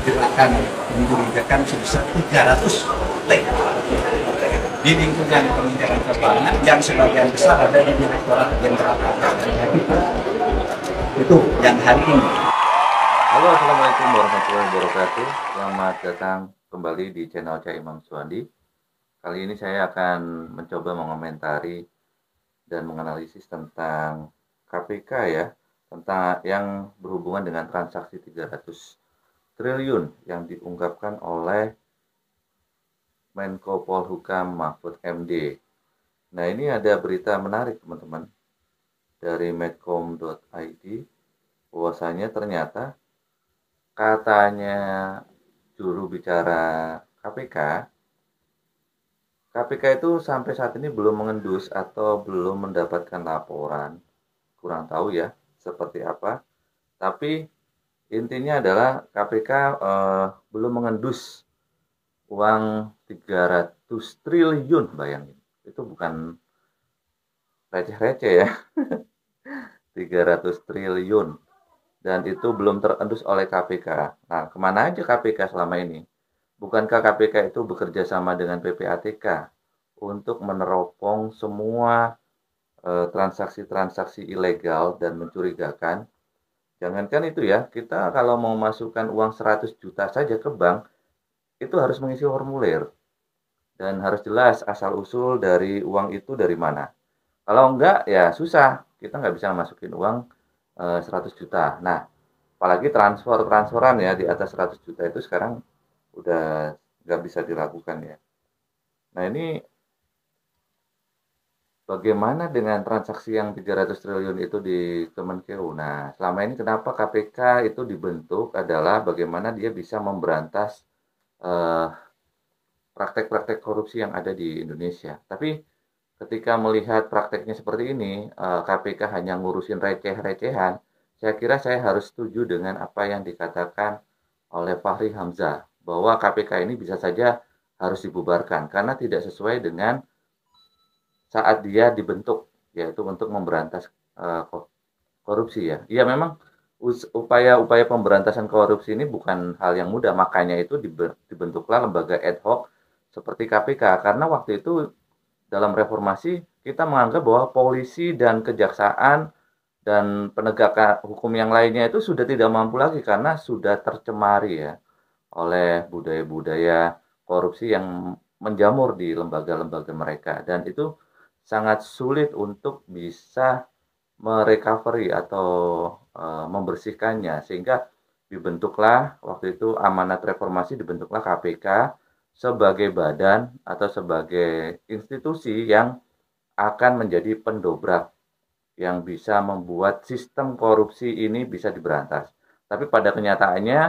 gerakan mencurigakan sebesar 300 T di lingkungan Kementerian Keuangan yang sebagian besar ada di Direktorat Jenderal Pajak dan Biaya. Itu yang hari ini. Halo, assalamualaikum warahmatullahi wabarakatuh. Selamat datang kembali di channel Cak Imam Suwandi. Kali ini saya akan mencoba mengomentari dan menganalisis tentang KPK ya, tentang yang berhubungan dengan transaksi 300 triliun yang diungkapkan oleh Menko Polhukam Mahfud MD. Nah, ini ada berita menarik teman-teman dari medcom.id bahwasanya ternyata katanya juru bicara KPK itu sampai saat ini belum mengendus atau belum mendapatkan laporan. Kurang tahu ya seperti apa. Tapi intinya adalah KPK belum mengendus uang 300 triliun, bayangin. Itu bukan receh-receh ya. 300 triliun. Dan itu belum terendus oleh KPK. Nah, kemana aja KPK selama ini? Bukankah KPK itu bekerja sama dengan PPATK untuk meneropong semua transaksi-transaksi ilegal dan mencurigakan? Jangankan itu ya, kita kalau mau masukkan uang 100 juta saja ke bank, itu harus mengisi formulir. Dan harus jelas asal-usul dari uang itu dari mana. Kalau enggak, ya susah. Kita nggak bisa masukin uang 100 juta. Nah, apalagi transferan ya di atas 100 juta itu sekarang udah nggak bisa dilakukan ya. Nah, ini bagaimana dengan transaksi yang 300 triliun itu di Kemenkeu? Nah, selama ini kenapa KPK itu dibentuk adalah bagaimana dia bisa memberantas eh, praktek-praktek korupsi yang ada di Indonesia. Tapi ketika melihat prakteknya seperti ini, KPK hanya ngurusin receh-recehan, saya kira saya harus setuju dengan apa yang dikatakan oleh Fahri Hamzah, bahwa KPK ini bisa saja harus dibubarkan karena tidak sesuai dengan saat dia dibentuk, yaitu untuk memberantas korupsi ya. Iya memang upaya-upaya pemberantasan korupsi ini bukan hal yang mudah, makanya itu dibentuklah lembaga ad hoc seperti KPK, karena waktu itu dalam reformasi kita menganggap bahwa polisi dan kejaksaan dan penegak hukum yang lainnya itu sudah tidak mampu lagi karena sudah tercemari ya oleh budaya-budaya korupsi yang menjamur di lembaga-lembaga mereka, dan itu sangat sulit untuk bisa merecovery atau membersihkannya, sehingga dibentuklah waktu itu amanat reformasi, dibentuklah KPK sebagai badan atau sebagai institusi yang akan menjadi pendobrak yang bisa membuat sistem korupsi ini bisa diberantas. Tapi pada kenyataannya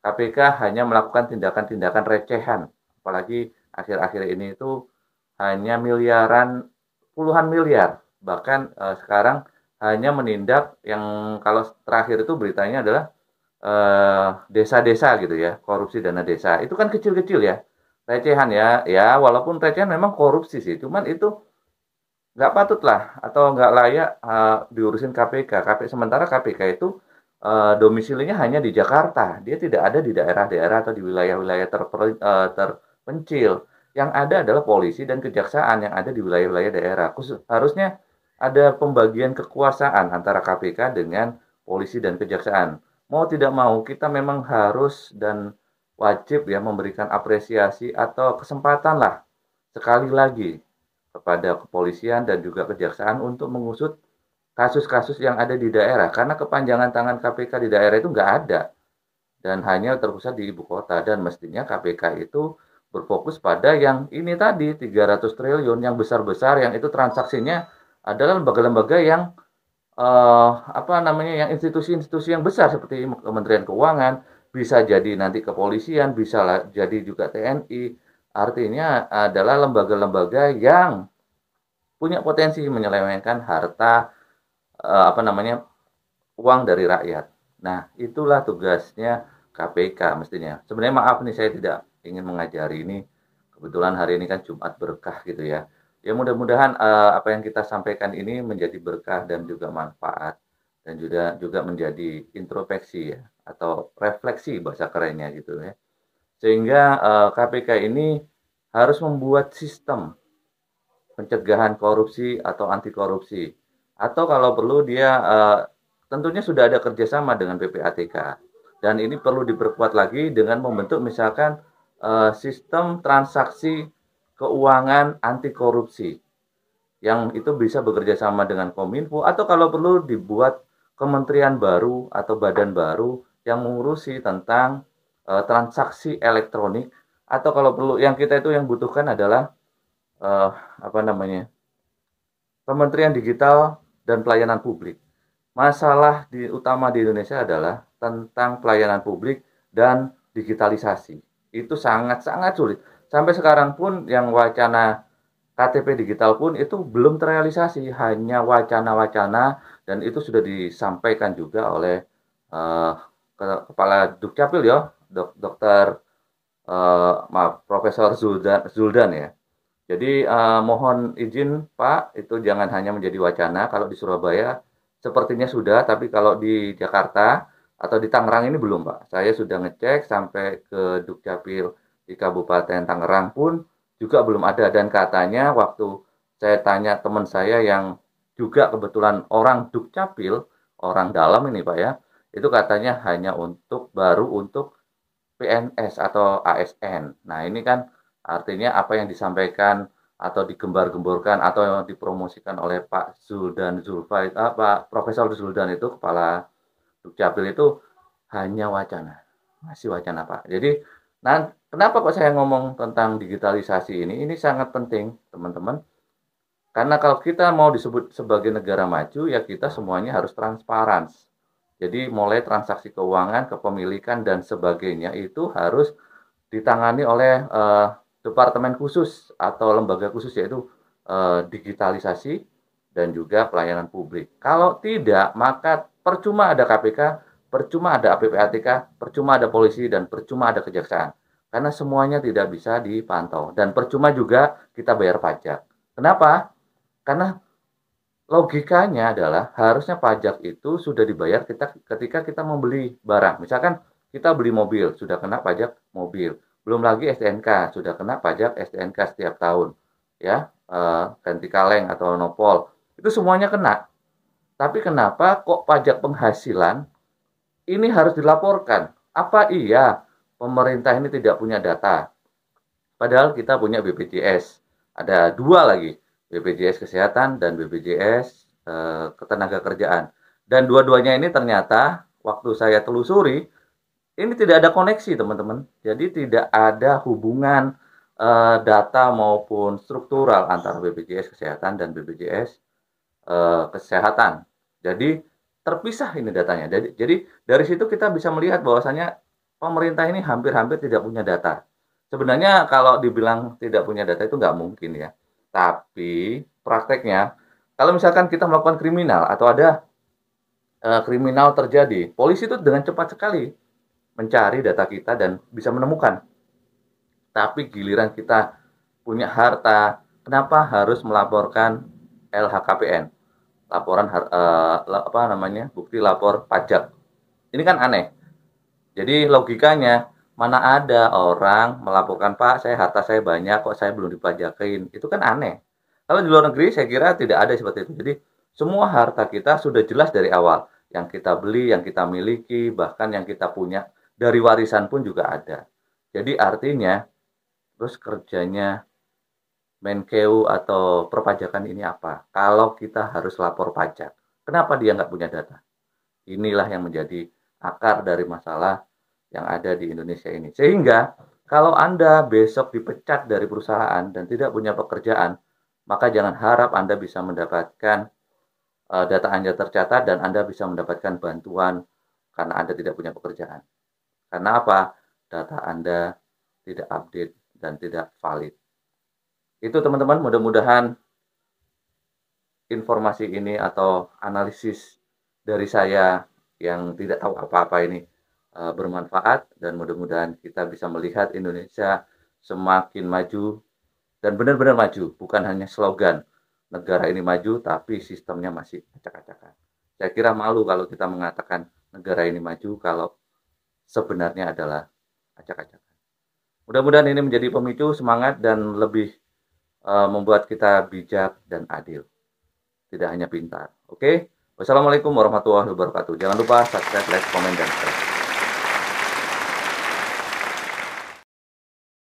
KPK hanya melakukan tindakan-tindakan recehan, apalagi akhir-akhir ini itu hanya miliaran, puluhan miliar, bahkan sekarang hanya menindak yang kalau terakhir itu beritanya adalah desa-desa gitu ya, korupsi dana desa. Itu kan kecil-kecil ya, recehan ya, ya walaupun recehan memang korupsi sih, cuman itu nggak patut lah atau nggak layak diurusin KPK. Sementara KPK itu domisilinya hanya di Jakarta, dia tidak ada di daerah-daerah atau di wilayah-wilayah terpencil. Yang ada adalah polisi dan kejaksaan yang ada di wilayah-wilayah daerah. Harusnya ada pembagian kekuasaan antara KPK dengan polisi dan kejaksaan. Mau tidak mau, kita memang harus dan wajib ya memberikan apresiasi atau kesempatan lah sekali lagi kepada kepolisian dan juga kejaksaan untuk mengusut kasus-kasus yang ada di daerah. Karena kepanjangan tangan KPK di daerah itu nggak ada dan hanya terpusat di ibu kota, dan mestinya KPK itu berfokus pada yang ini tadi 300 triliun yang besar-besar, yang itu transaksinya adalah lembaga-lembaga yang apa namanya, yang institusi-institusi yang besar seperti Kementerian Keuangan, bisa jadi nanti kepolisian, bisa jadi juga TNI. Artinya adalah lembaga-lembaga yang punya potensi menyelewengkan harta apa namanya, uang dari rakyat. Nah, itulah tugasnya KPK mestinya. Sebenarnya maaf nih, saya tidak ingin mengajari ini. Kebetulan hari ini kan Jumat berkah gitu ya. Ya mudah-mudahan apa yang kita sampaikan ini menjadi berkah dan juga manfaat dan juga menjadi introspeksi ya, atau refleksi bahasa kerennya gitu ya. Sehingga KPK ini harus membuat sistem pencegahan korupsi atau anti korupsi. Atau kalau perlu dia tentunya sudah ada kerjasama dengan PPATK. Dan ini perlu diperkuat lagi dengan membentuk misalkan sistem transaksi keuangan anti korupsi yang itu bisa bekerja sama dengan Kominfo, atau kalau perlu dibuat kementerian baru atau badan baru yang mengurusi tentang transaksi elektronik, atau kalau perlu yang kita itu yang butuhkan adalah eh, apa namanya, Kementerian Digital dan Pelayanan Publik. Masalah utama di Indonesia adalah tentang pelayanan publik dan digitalisasi. Itu sangat-sangat sulit. Sampai sekarang pun yang wacana KTP digital pun itu belum terrealisasi, hanya wacana-wacana, dan itu sudah disampaikan juga oleh uh, Kepala Dukcapil ya, Dokter maaf, Profesor Zuldan ya. Jadi mohon izin Pak, itu jangan hanya menjadi wacana. Kalau di Surabaya sepertinya sudah, tapi kalau di Jakarta atau di Tangerang ini belum Pak. Saya sudah ngecek sampai ke Dukcapil di Kabupaten Tangerang pun juga belum ada. Dan katanya waktu saya tanya teman saya yang juga kebetulan orang Dukcapil, orang dalam ini Pak ya, itu katanya hanya baru untuk PNS atau ASN. Nah, ini kan artinya apa yang disampaikan atau digembar-gemborkan atau yang dipromosikan oleh Pak Zuldan Zulfa, Pak Profesor Zuldan itu kepala Dukcapil itu hanya wacana. Masih wacana, Pak. Jadi, nah, kenapa kok saya ngomong tentang digitalisasi ini? Ini sangat penting, teman-teman. Karena kalau kita mau disebut sebagai negara maju, ya kita semuanya harus transparan. Jadi mulai transaksi keuangan, kepemilikan, dan sebagainya itu harus ditangani oleh departemen khusus atau lembaga khusus, yaitu digitalisasi dan juga pelayanan publik. Kalau tidak, maka percuma ada KPK, percuma ada PPATK, percuma ada polisi, dan percuma ada kejaksaan. Karena semuanya tidak bisa dipantau. Dan percuma juga kita bayar pajak. Kenapa? Karena logikanya adalah harusnya pajak itu sudah dibayar ketika kita membeli barang. Misalkan kita beli mobil, sudah kena pajak mobil. Belum lagi STNK, sudah kena pajak STNK setiap tahun. Ya, ganti kaleng atau nopol. Itu semuanya kena. Tapi kenapa kok pajak penghasilan ini harus dilaporkan? Apa iya pemerintah ini tidak punya data? Padahal kita punya BPJS. Ada dua lagi, BPJS Kesehatan dan BPJS Ketenagakerjaan. Dan dua-duanya ini ternyata waktu saya telusuri, ini tidak ada koneksi teman-teman. Jadi tidak ada hubungan data maupun struktural antara BPJS Kesehatan dan BPJS Kesehatan. Jadi terpisah ini datanya. Jadi dari situ kita bisa melihat bahwasanya pemerintah ini hampir-hampir tidak punya data. Sebenarnya kalau dibilang tidak punya data itu nggak mungkin ya. Tapi prakteknya, kalau misalkan kita melakukan kriminal atau ada kriminal terjadi, polisi itu dengan cepat sekali mencari data kita dan bisa menemukan. Tapi giliran kita punya harta, kenapa harus melaporkan LHKPN? Laporan apa namanya? Bukti lapor pajak. Ini kan aneh. Jadi logikanya, mana ada orang melaporkan, Pak, harta saya banyak, kok saya belum dipajakin. Itu kan aneh. Kalau di luar negeri, saya kira tidak ada seperti itu. Jadi, semua harta kita sudah jelas dari awal. Yang kita beli, yang kita miliki, bahkan yang kita punya. Dari warisan pun juga ada. Jadi, artinya, terus kerjanya Menkeu atau perpajakan ini apa? Kalau kita harus lapor pajak, kenapa dia nggak punya data? Inilah yang menjadi akar dari masalah yang ada di Indonesia ini. Sehingga kalau Anda besok dipecat dari perusahaan dan tidak punya pekerjaan, maka jangan harap Anda bisa mendapatkan data Anda tercatat dan Anda bisa mendapatkan bantuan karena Anda tidak punya pekerjaan. Karena apa? Data Anda tidak update dan tidak valid. Itu teman-teman, mudah-mudahan informasi ini atau analisis dari saya yang tidak tahu apa-apa ini bermanfaat, dan mudah-mudahan kita bisa melihat Indonesia semakin maju dan benar-benar maju, bukan hanya slogan negara ini maju tapi sistemnya masih acak-acakan. Saya kira malu kalau kita mengatakan negara ini maju kalau sebenarnya adalah acak-acakan. Mudah-mudahan ini menjadi pemicu semangat dan lebih membuat kita bijak dan adil. Tidak hanya pintar. Oke? Wassalamualaikum warahmatullahi wabarakatuh. Jangan lupa subscribe, like, komen, dan share.